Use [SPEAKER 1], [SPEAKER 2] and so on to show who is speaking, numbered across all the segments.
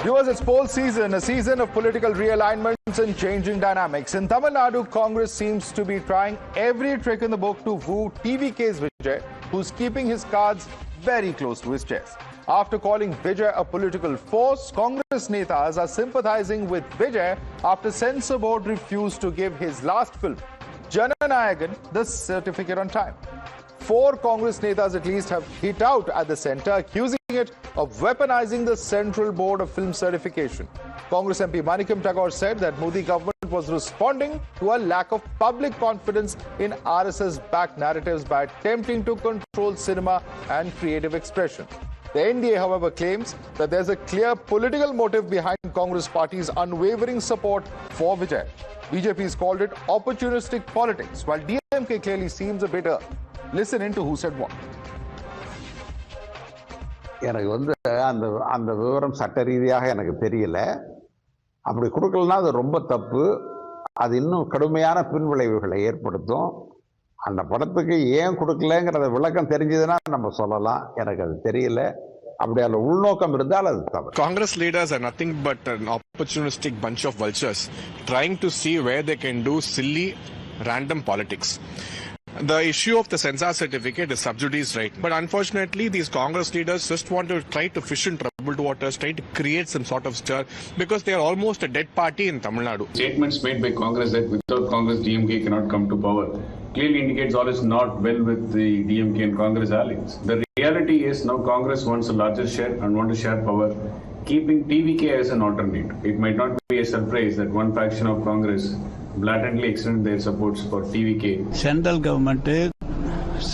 [SPEAKER 1] Viewers, it's poll season, a season of political realignments and changing dynamics. In Tamil Nadu, Congress seems to be trying every trick in the book to woo TVK's Vijay, who's keeping his cards very close to his chest. After calling Vijay a political force, Congress netas are sympathizing with Vijay after Censor Board refused to give his last film, Jana Nayagan, the certificate on time. 4 Congress netas at least have hit out at the centre, accusing it of weaponizing the Central Board of Film Certification. Congress MP Manikam Tagore said that Modi government was responding to a lack of public confidence in RSS-backed narratives by attempting to control cinema and creative expression. The NDA, however, claims that there's a clear political motive behind Congress Party's unwavering support for Vijay. BJP has called it opportunistic politics, while DMK clearly seems a bit bitter. Listen in to who said what.
[SPEAKER 2] எனக்கு அந்த விவரம் சட்ட ரீதியாக எனக்கு தெரியல. அப்படி கொடுக்கலனா அது ரொம்ப தப்பு. அது இன்னும் கடுமையான பின்விளைவுகளை ஏற்படுத்தும். அந்த படத்துக்கு ஏன் கொடுக்கலங்கறத விளக்கம் தெரிஞ்சதுனா நம்ம சொல்லலாம். எனக்கு அது தெரியல. அப்படி அந்த உள்நோக்கம் இருந்தால் அது தப்பு.
[SPEAKER 3] Congress leaders are nothing but an opportunistic bunch of vultures trying to see where they can do silly random politics. The issue of the censor certificate is sub judice, right? But unfortunately, these Congress leaders just want to try to fish in troubled waters, try to create some sort of stir, because they are almost a dead party in Tamil Nadu.
[SPEAKER 4] Statements made by Congress that without Congress, DMK cannot come to power clearly indicates all is not well with the DMK and Congress alliance. The reality is now Congress wants a larger share and want to share power, keeping TVK as an alternate. It might not be a surprise that one faction of Congress blatantly extend their supports for TVK.
[SPEAKER 5] Central government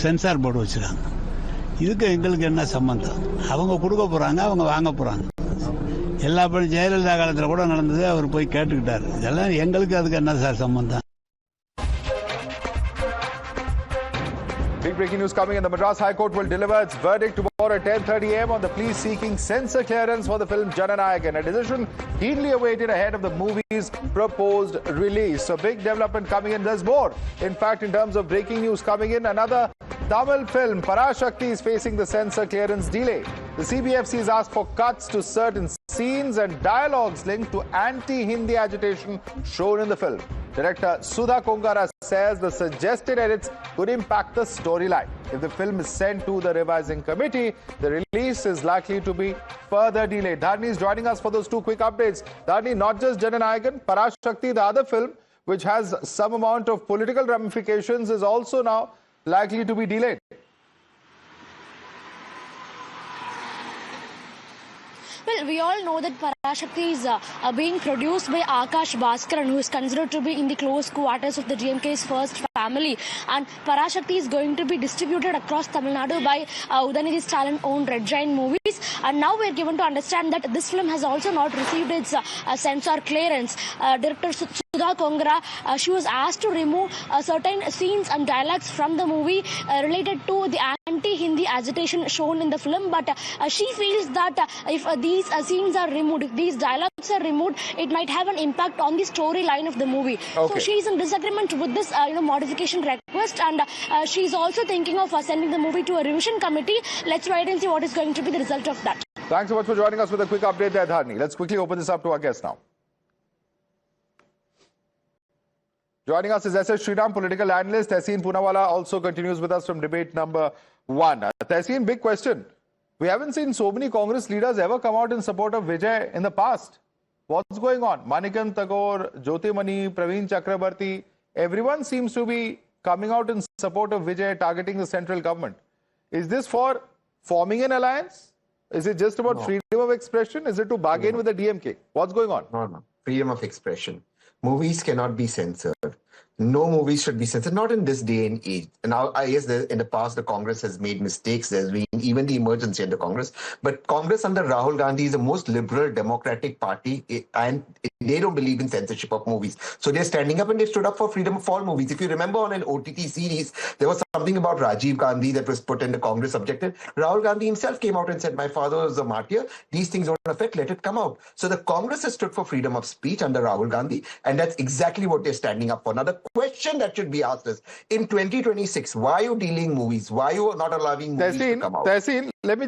[SPEAKER 5] censor board வச்சிருக்காங்க. இதுக்கு எங்களுக்கு என்ன சம்பந்தம்? அவங்க கொடுக்க போறாங்க, அவங்க வாங்க போறாங்க. எல்லா படி ஜெயலலிதா காலத்துல கூட நடந்தது, அவர் போய் கேட்டுக்கிட்டாரு. இதெல்லாம் எங்களுக்கு அதுக்கு என்ன சார் சம்பந்தம்?
[SPEAKER 1] Big breaking news coming in. The Madras High Court will deliver its verdict tomorrow at 10:30 a.m. on the plea seeking censor clearance for the film Jana Nayagan, a decision keenly awaited ahead of the movie's proposed release. So big development coming in. There's more. In fact, in terms of breaking news coming in, another Tamil film, Parashakti, is facing the censor clearance delay. The CBFC has asked for cuts to certain scenes and dialogues linked to anti-Hindi agitation shown in the film. Director Sudha Kongara says the suggested edits could impact the storyline. If the film is sent to the revising committee, the release is likely to be further delayed. Dharni is joining us for those 2 quick updates. Dharni, not just Jana Nayagan, Parashakti, the other film, which has some amount of political ramifications, is also now likely to be delayed.
[SPEAKER 6] Well, we all know that Parashakti is being produced by Akash Bhaskaran, who is considered to be in the close quarters of the DMK's first family. And Parashakti is going to be distributed across Tamil Nadu by Udanidhi Stalin-owned Red Giant Movies. And now we're given to understand that this film has also not received its censor clearance. Director Sudha Kongara, she was asked to remove certain scenes and dialogues from the movie related to the anti-Hindi agitation shown in the film. But she feels that if these scenes are removed, if these dialogues are removed, it might have an impact on the storyline of the movie.
[SPEAKER 1] Okay.
[SPEAKER 6] So she is in disagreement with this modification request, and she is also thinking of sending the movie to a revision committee. Let's wait and see what is going to be the result of that.
[SPEAKER 1] Thanks so much for joining us with a quick update there, Dharni. Let's quickly open this up to our guest now. Joining us is SS Sriram, political analyst. Tehseen Poonawalla also continues with us from debate number 1. Tehseen, big question. We haven't seen so many Congress leaders ever come out in support of Vijay in the past. What's going on? Manikam Tagore, Jyotimani, Praveen Chakrabarti, everyone seems to be coming out in support of Vijay, targeting the central government. Is this for forming an alliance? Is it just about freedom of expression? Is it to bargain with the DMK? What's going on?
[SPEAKER 7] No. Freedom of expression. Movies cannot be censored. No movies should be censored, not in this day and age. Now, I guess in the past, the Congress has made mistakes. There's been even the emergency in the Congress. But Congress under Rahul Gandhi is the most liberal democratic party, and they don't believe in censorship of movies. So they're standing up, and they stood up for freedom of all movies. If you remember on an OTT series, there was something about Rajiv Gandhi that was put in the Congress objective. Rahul Gandhi himself came out and said, my father was a martyr. These things don't affect, let it come out. So the Congress has stood for freedom of speech under Rahul Gandhi, and that's exactly what they're standing up for. Now, the The question that should be asked is, in 2026, why are you delaying movies? Why are you not allowing movies to come out?
[SPEAKER 1] Tehseen, let me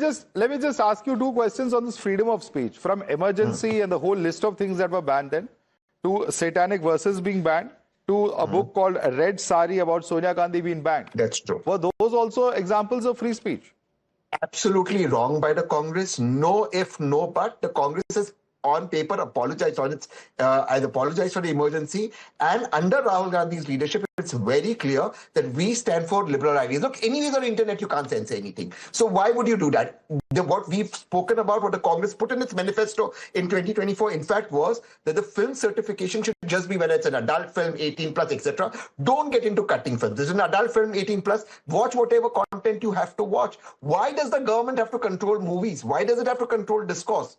[SPEAKER 1] just ask you two questions on this freedom of speech. From emergency and the whole list of things that were banned then, to satanic verses being banned, to a book called Red Sari about Sonia Gandhi being banned.
[SPEAKER 7] That's true.
[SPEAKER 1] Were those also examples of free speech?
[SPEAKER 7] Absolutely wrong by the Congress. No if, no but. The Congress has on paper apologized on its, has apologized for the emergency. And under Rahul Gandhi's leadership, it's very clear that we stand for liberal ideas. Look, anyways on the internet, you can't censor anything. So why would you do that? What we've spoken about, what the Congress put in its manifesto in 2024, in fact, was that the film certification should just be whether it's an adult film, 18 plus, etc. Don't get into cutting films. This is an adult film, 18 plus. Watch whatever content you have to watch. Why does the government have to control movies? Why does it have to control discourse?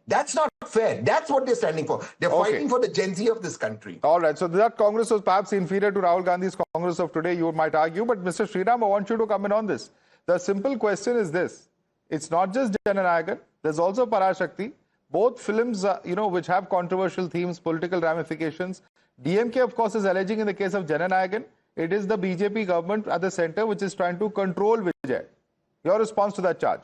[SPEAKER 7] That's not fair. That's what they're standing for. They're fighting for the Gen Z of this country.
[SPEAKER 1] All right. So that Congress was perhaps inferior to Rahul Gandhi's Congress of today, you might argue. But Mr. Sriram, I want you to come in on this. The simple question is this. It's not just Jana Nayagan. There's also Parashakti. Both films, which have controversial themes, political ramifications. DMK, of course, is alleging in the case of Jana Nayagan, it is the BJP government at the center which is trying to control Vijay. Your response to that charge?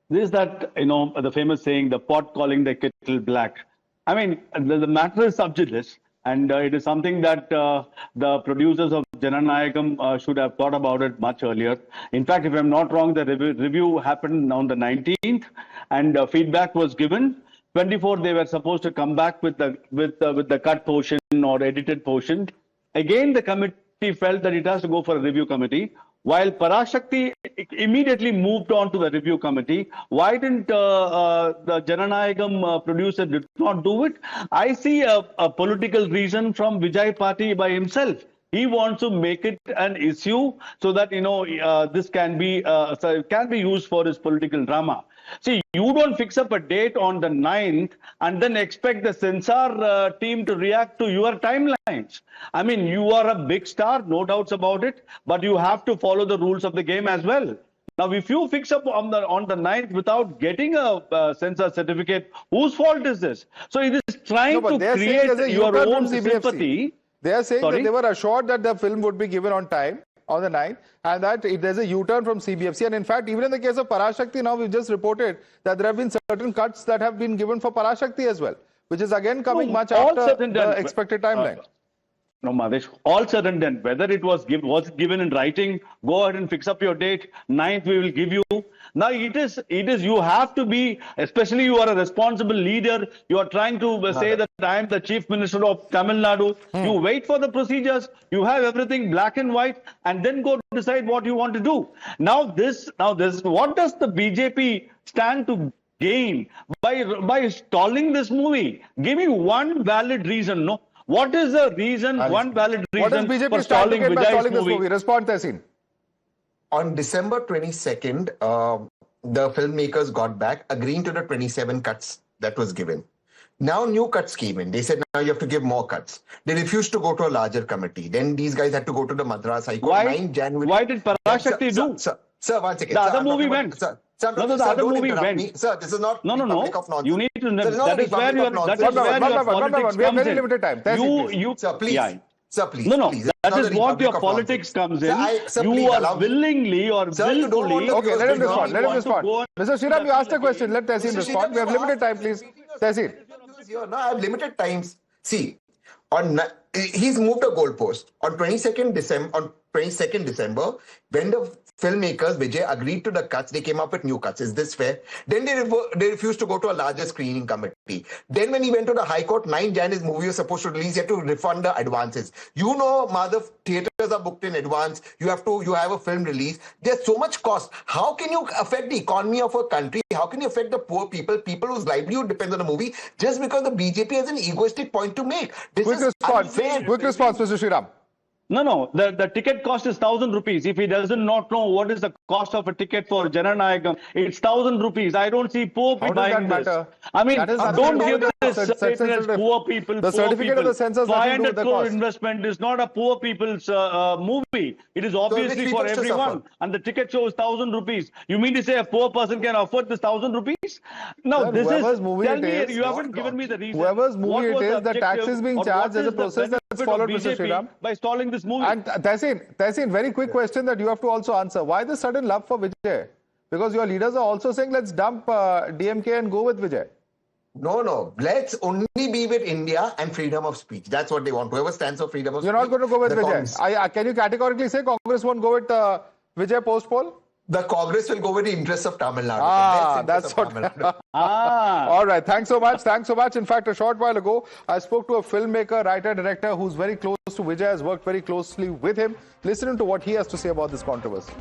[SPEAKER 8] This is that, the famous saying, the pot calling the kettle black. I mean, the matter is sub judice, and it is something that the producers of Jana Nayagan should have thought about it much earlier. In fact, if I'm not wrong, the review happened on the 19th, and feedback was given. 24th, they were supposed to come back with the cut portion or edited portion. Again, the committee felt that it has to go for a review committee. While Parashakti immediately moved on to the review committee, why didn't the Jana Nayagan producer did not do it? I see a political reason from Vijay Party by himself. He wants to make it an issue so that this can be used for his political drama. See, you don't fix up a date on the 9th and then expect the censor team to react to your timelines. I mean, you are a big star, no doubts about it, but you have to follow the rules of the game as well. Now, if you fix up on the 9th without getting a censor certificate, whose fault is this? So it is trying to create your own sympathy.
[SPEAKER 1] They are saying that they were assured that the film would be given on time on the 9th, and that there's a U-turn from CBFC. And in fact, even in the case of Parashakti, now we've just reported that there have been certain cuts that have been given for Parashakti as well, which is again coming much after the expected timeline.
[SPEAKER 8] No, Mahesh, all said and done, whether it was given in writing, go ahead and fix up your date, 9th we will give you. Now it is, you have to be, especially you are a responsible leader, you are trying to say that I am the Chief Minister of Tamil Nadu. You wait for the procedures, you have everything black and white, and then go decide what you want to do. Now this, what does the BJP stand to gain by stalling this movie? Give me one valid reason, no? What is the reason, one valid reason
[SPEAKER 1] what does BJP
[SPEAKER 8] for stalling Vijay's
[SPEAKER 1] this movie? Respond, Tehseen.
[SPEAKER 7] On December 22nd, the filmmakers got back agreeing to the 27 cuts that was given. Now new cuts came in. They said, now you have to give more cuts. They refused to go to a larger committee. Then these guys had to go to the Madras High Court. 9 January.
[SPEAKER 8] Why did Parashakti do?
[SPEAKER 7] Sir, one second.
[SPEAKER 8] The other movie went.
[SPEAKER 7] Sir,
[SPEAKER 8] the other movie went.
[SPEAKER 7] Sir, this is not
[SPEAKER 8] no.
[SPEAKER 7] of nonsense.
[SPEAKER 8] You need to know. That is where your politics
[SPEAKER 1] we have
[SPEAKER 8] comes
[SPEAKER 1] very
[SPEAKER 8] in.
[SPEAKER 1] limited time.
[SPEAKER 7] Sir, please.
[SPEAKER 8] Yeah.
[SPEAKER 7] Sir, please.
[SPEAKER 8] No.
[SPEAKER 7] Please.
[SPEAKER 8] That is what your politics comes in. You are willingly or willfully.
[SPEAKER 1] Okay, let him respond. Mr. Sriram, you asked a question. Let Tehseen respond. We have limited time, please. Tehseen.
[SPEAKER 7] No, I have limited times. See, he's moved a goalpost. On 22nd December, when the filmmakers, Vijay, agreed to the cuts, they came up with new cuts. Is this fair? Then they refused to go to a larger screening committee. Then when he went to the High Court, 9 Jan, his movie was supposed to release, he had to refund the advances. Madhav, theatres are booked in advance. You have a film release. There's so much cost. How can you affect the economy of a country? How can you affect the poor people whose livelihood depends on the movie, just because the BJP has an egoistic point to make?
[SPEAKER 1] Quick response, Mr. Sriram.
[SPEAKER 8] No. The ticket cost is 1,000 rupees. If he doesn't not know what is the cost of a ticket for Jana Nayagan, it's 1,000 rupees. I don't see poor people buying this. I mean, don't give this as poor people.
[SPEAKER 1] The certificate of the census
[SPEAKER 8] 500 crore investment is not a poor people's movie. It is obviously for everyone. And the ticket shows 1,000 rupees. You mean to say a poor person can afford this 1,000 rupees? No, this is. Tell me, you haven't given me the reason.
[SPEAKER 1] Whoever's movie it is, the tax is being charged as a process that
[SPEAKER 8] benefit of
[SPEAKER 1] followed, Mr.
[SPEAKER 8] BJP
[SPEAKER 1] Sriram.
[SPEAKER 8] by stalling this movie.
[SPEAKER 1] And Tehseen, very quick question that you have to also answer. Why this sudden love for Vijay? Because your leaders are also saying, let's dump DMK and go with Vijay.
[SPEAKER 7] No. Let's only be with India and freedom of speech. That's what they want. Whoever stands for freedom of
[SPEAKER 1] You're
[SPEAKER 7] speech.
[SPEAKER 1] not going to go with
[SPEAKER 7] the
[SPEAKER 1] Vijay. Can you categorically say Congress won't go with Vijay post-poll?
[SPEAKER 7] The Congress will go with the interests of Tamil Nadu.
[SPEAKER 1] That's what.
[SPEAKER 7] Tamil Nadu.
[SPEAKER 1] All right. Thanks so much. Thanks so much. In fact, a short while ago, I spoke to a filmmaker, writer, director who's very close to Vijay, has worked very closely with him. Listen to what he has to say about this controversy.